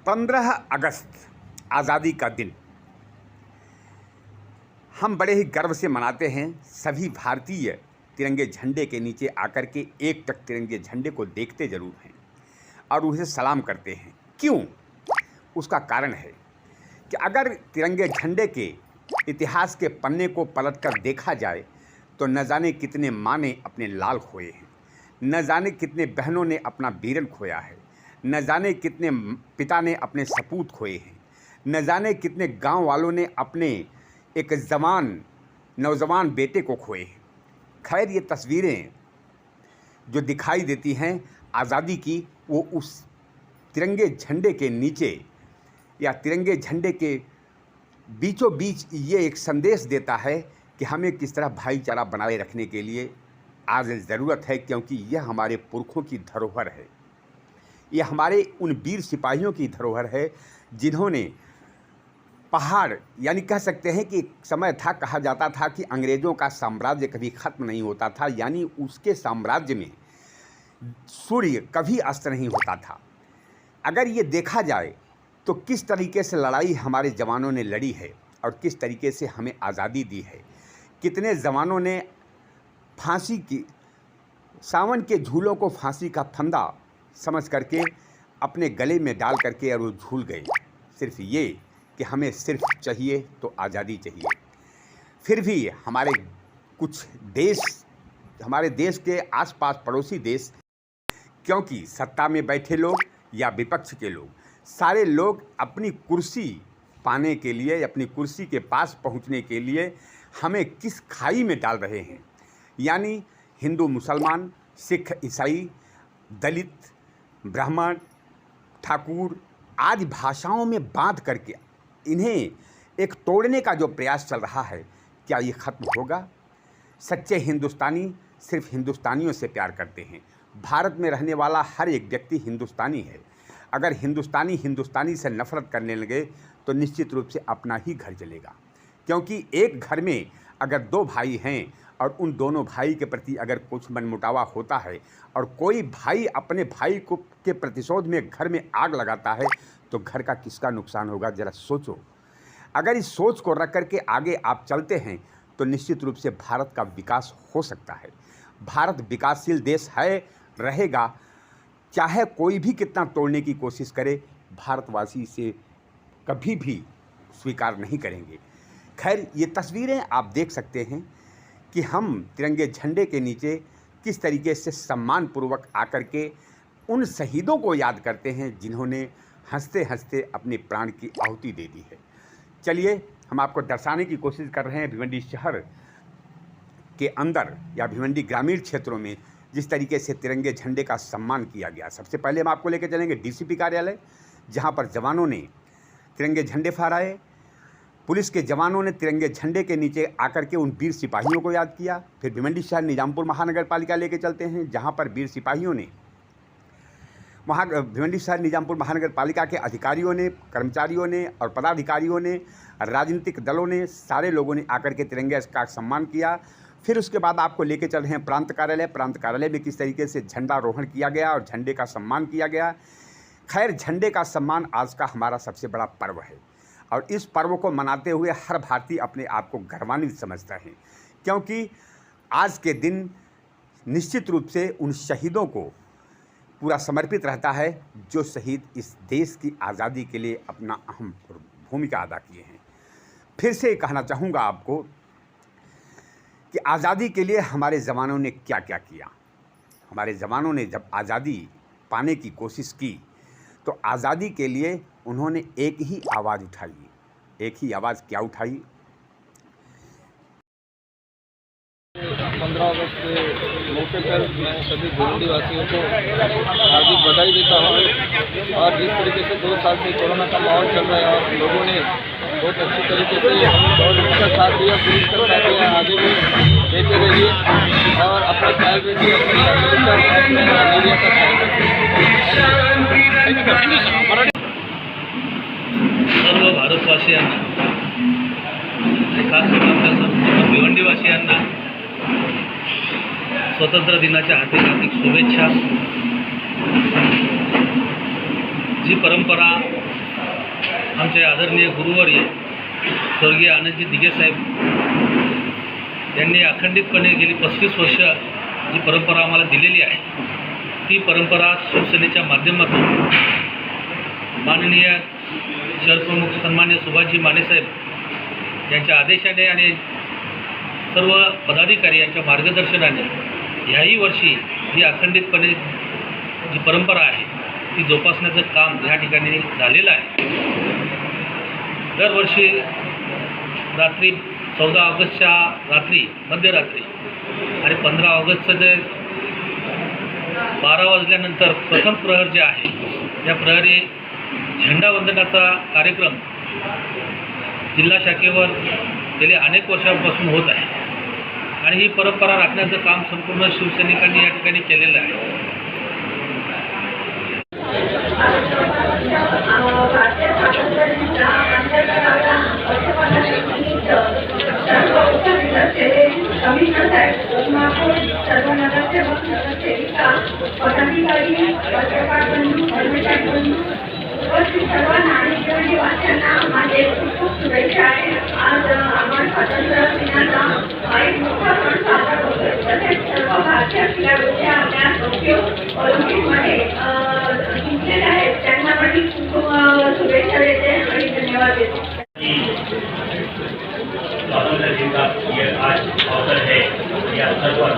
15 अगस्त आज़ादी का दिन हम बड़े ही गर्व से मनाते हैं। सभी भारतीय तिरंगे झंडे के नीचे आकर के एक टक तिरंगे झंडे को देखते ज़रूर हैं और उसे सलाम करते हैं। क्यों? उसका कारण है कि अगर तिरंगे झंडे के इतिहास के पन्ने को पलटकर देखा जाए तो न जाने कितने माँ ने अपने लाल खोए हैं, न जाने कितने बहनों ने अपना बीरन खोया है, न जाने कितने पिता ने अपने सपूत खोए हैं, न जाने कितने गांव वालों ने अपने एक नौजवान बेटे को खोए हैं। खैर, ये तस्वीरें जो दिखाई देती हैं आज़ादी की, वो उस तिरंगे झंडे के नीचे या तिरंगे झंडे के बीचों बीच ये एक संदेश देता है कि हमें किस तरह भाईचारा बनाए रखने के लिए आज ज़रूरत है, क्योंकि यह हमारे पुरखों की धरोहर है। यह हमारे उन वीर सिपाहियों की धरोहर है जिन्होंने पहाड़, यानी कह सकते हैं कि एक समय था, कहा जाता था कि अंग्रेज़ों का साम्राज्य कभी ख़त्म नहीं होता था, यानी उसके साम्राज्य में सूर्य कभी अस्त नहीं होता था। अगर ये देखा जाए तो किस तरीके से लड़ाई हमारे जवानों ने लड़ी है और किस तरीके से हमें आज़ादी दी है। कितने जवानों ने फांसी की, सावन के झूलों को फांसी का फंदा समझ करके अपने गले में डाल करके और वो झूल गए, सिर्फ ये कि हमें सिर्फ चाहिए तो आज़ादी चाहिए। फिर भी हमारे कुछ देश, हमारे देश के आसपास पड़ोसी देश, क्योंकि सत्ता में बैठे लोग या विपक्ष के लोग, सारे लोग अपनी कुर्सी पाने के लिए, अपनी कुर्सी के पास पहुंचने के लिए हमें किस खाई में डाल रहे हैं। यानी हिंदू मुसलमान, सिख ईसाई, दलित, ब्राह्मण, ठाकुर आदि भाषाओं में बांध करके इन्हें एक तोड़ने का जो प्रयास चल रहा है, क्या ये ख़त्म होगा? सच्चे हिंदुस्तानी सिर्फ हिंदुस्तानियों से प्यार करते हैं। भारत में रहने वाला हर एक व्यक्ति हिंदुस्तानी है। अगर हिंदुस्तानी से नफरत करने लगे तो निश्चित रूप से अपना ही घर जलेगा, क्योंकि एक घर में अगर दो भाई हैं और उन दोनों भाई के प्रति अगर कुछ मनमुटावा होता है और कोई भाई अपने भाई को के प्रतिशोध में घर में आग लगाता है तो घर का किसका नुकसान होगा, ज़रा सोचो। अगर इस सोच को रख कर के आगे आप चलते हैं तो निश्चित रूप से भारत का विकास हो सकता है। भारत विकासशील देश है, रहेगा, चाहे कोई भी कितना तोड़ने की कोशिश करे, भारतवासी इसे कभी भी स्वीकार नहीं करेंगे। खैर, ये तस्वीरें आप देख सकते हैं कि हम तिरंगे झंडे के नीचे किस तरीके से सम्मानपूर्वक आकर के उन शहीदों को याद करते हैं जिन्होंने हंसते हंसते अपने प्राण की आहुति दे दी है। चलिए, हम आपको दर्शाने की कोशिश कर रहे हैं भिवंडी शहर के अंदर या भिवंडी ग्रामीण क्षेत्रों में जिस तरीके से तिरंगे झंडे का सम्मान किया गया। सबसे पहले हम आपको लेकर चलेंगे डीसीपी कार्यालय, जहां पर जवानों ने तिरंगे झंडे फहराए। पुलिस के जवानों ने तिरंगे झंडे के नीचे आकर के उन वीर सिपाहियों को याद किया। फिर भिवंडी शहर निजामपुर महानगर पालिका लेके चलते हैं, जहां पर वीर सिपाहियों ने, वहाँ भिवंडी शहर निजामपुर महानगर पालिका के अधिकारियों ने, कर्मचारियों ने और पदाधिकारियों ने, राजनीतिक दलों ने, सारे लोगों ने आकर के तिरंगे का सम्मान किया। फिर उसके बाद आपको लेके चल रहे हैं प्रांत कार्यालय। प्रांत कार्यालय में किस तरीके से झंडारोहण किया गया और झंडे का सम्मान किया गया। खैर, झंडे का सम्मान आज का हमारा सबसे बड़ा पर्व है और इस पर्व को मनाते हुए हर भारतीय अपने आप को गौरवान्वित समझता है, क्योंकि आज के दिन निश्चित रूप से उन शहीदों को पूरा समर्पित रहता है जो शहीद इस देश की आज़ादी के लिए अपना अहम भूमिका अदा किए हैं। फिर से कहना चाहूँगा आपको कि आज़ादी के लिए हमारे जवानों ने क्या क्या किया। हमारे जवानों ने जब आज़ादी पाने की कोशिश की तो आज़ादी के लिए उन्होंने एक ही आवाज़ उठाई। एक ही आवाज़ क्या उठाई? 15 अगस्त के मौके पर मैं सभी भिवंडी वासियों को हार्दिक बधाई देता हूँ। और जिस तरीके से 2 साल से कोरोना का माहौल चल रहा है और लोगों ने बहुत अच्छी तरीके से गवर्नमेंट का साथ दिया, पुलिस का साथ दिया, आगे भी देते रहिए और अपना ख्याल रखिए, अपने मीडिया का ख्याल रखिए। सर्व भारतवासियांना, खास करून आमच्या सर्व भिवंडीवासियांना स्वतंत्र दिनाच्या हार्दिक शुभेच्छा। जी परंपरा आमचे आदरणीय गुरुवर्य स्वर्गीय आनंदजी दिघे साहेब यांनी अखंडितपणे गेली 35 वर्ष जी परंपरा आम्हाला दिलेली आहे, ती परंपरा शिवसेनेच्या माध्यमातून माननीय शहरप्रमुख सन्मान्य सुभाषजी मानेसाहेब यांच्या आदेशाने आणि सर्व पदाधिकारी यांच्या मार्गदर्शनाने ह्याही वर्षी ही अखंडितपणे जी परंपरा आहे ती जोपासण्याचं काम ह्या ठिकाणी झालेलं आहे. दरवर्षी रात्री 14 ऑगस्टच्या रात्री मध्यरात्री आणि 15 ऑगस्टचं जे 12 वाजल्यानंतर प्रथम प्रहर जे आहे त्या प्रहरी झेंडावंदनाचा कार्यक्रम जिल्हा शाखेवर गेले अनेक वर्षांपासून होत आहे आणि ही परंपरा राखण्याचं काम संपूर्ण शिवसैनिकांनी या ठिकाणी केलेलं आहे. सर्वांना आणि भिवंडी वासियांना माझे खूप खूप शुभेच्छा आहे. आज आपण स्वातंत्र्य दिनाचा एक मोठा सण साजरा करतोय. तसेच सर्व भारतीय खेळाडूंच्या आपल्या टोकियो ऑलिम्पिकमध्ये जिंकलेले आहेत त्यांना पण खूप खूप शुभेच्छा देते आणि धन्यवाद देते. स्वातंत्र्य दिन का ये आज अवसर है. ये अवसर पर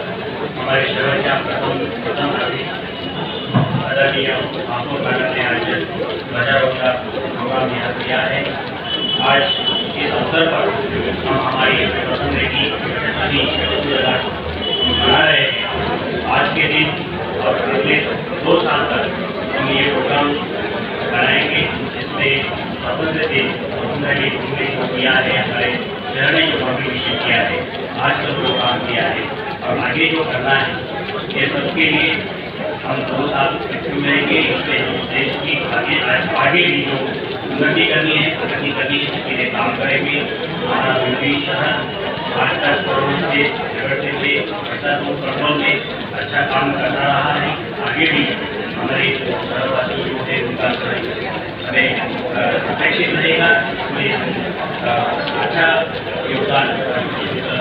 हमारे शहर का प्रथम आदरणीय महापौर मैडम ने आज ध्वजारोहण का प्रोग्राम यहाँ किया है. आज इस अवसर पर हम हमारी स्वतंत्रता की सभी मना रहे हैं. आज के दिन और अगले 2 साल तक हम ये प्रोग्राम कराएंगे जिसमें स्वतंत्रता दिन को किया है. हमारे शहर ने जो कॉम्पिटिशन किया है आज तक वो काम किया है और आगे जो करना है ये सबके लिए हम 2 साल रहेंगे. इसमें देश की आगे भी जो उन्नति करनी है प्रगति करनी है इसके लिए काम करेंगे. हमारा भिवंडी शहर आज तक करोड़ से झगड़ते थे 2 में अच्छा काम करता रहा है. आगे भी हमारे शहरवासी जो है उनका हमें अपेक्षित रहेगा. उसमें अच्छा योगदान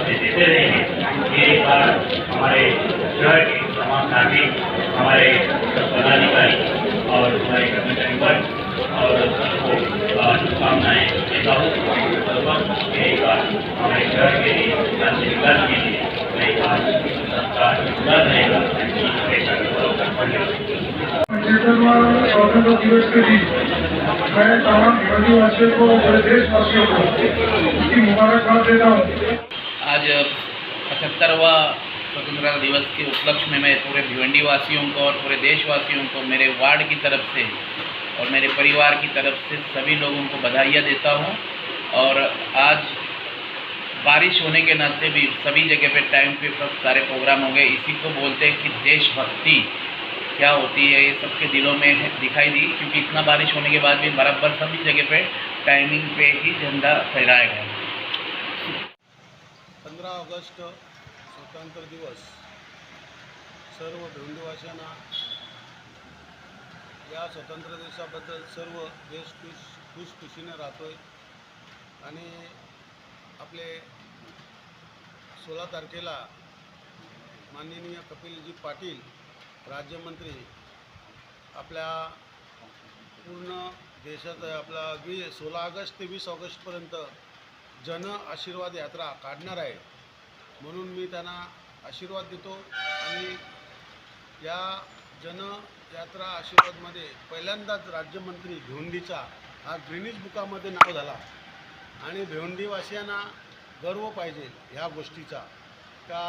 देते रहेंगे. एक बार हमारे शहर के तमाम नागरिक, हमारे पदाधिकारी और हमारे कर्मचारी वर्ग और सबको शुभकामनाएं देता हूँ. एक बार हमारे शहर के लिए विकास के लिए मैं आज सबका योगदान रहेगा. स्वतंत्र दिवस के दिन मैं तमाम भिवंडी वासियों को और देशवासियों को इसकी मुबारकबाद देता हूँ. आज 75वां स्वतंत्रता दिवस के उपलक्ष्य में मैं पूरे भिवंडी वासियों को और पूरे देशवासियों को मेरे वार्ड की तरफ से और मेरे परिवार की तरफ से सभी लोगों को बधाइयाँ देता हूँ. और आज बारिश होने के नाते भी सभी जगह पे टाइम पे सारे प्रोग्राम होंगे. इसी को बोलते हैं कि देशभक्ति क्या होती है ये सबके दिलों में दिखाई दी, क्योंकि इतना बारिश होने के बाद भी बराबर सभी जगह पे टाइमिंग पे ही झंडा फहराया गया. 15 ऑगस्ट स्वातंत्र्य दिवस सर्व भिवंडीवासियांना या स्वतंत्र दिवसाबद्दल सर्व देश खुशखुशीने राहतोय. आणि आपले 16 तारखेला माननीय कपिलजी पाटील राज्यमंत्री आपल्या पूर्ण देशात आपला 16 ऑगस्ट ते 20 ऑगस्टपर्यंत जन आशीर्वाद यात्रा काढणार आहे. म्हणून मी त्यांना आशीर्वाद देतो. आणि या जन यात्रा आशीर्वादमध्ये पहिल्यांदाच राज्यमंत्री भिवंडीचा हा ग्रीनिज बुकामध्ये नाव झाला. आणि भिवंडीवासियांना गर्व पाहिजे ह्या गोष्टीचा का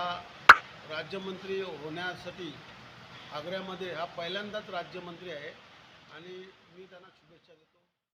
राज्यमंत्री होण्यासाठी आग्र्यामध्ये हा पहिल्यांदाच राज्यमंत्री आहे. आणि मी त्यांना शुभेच्छा देतो.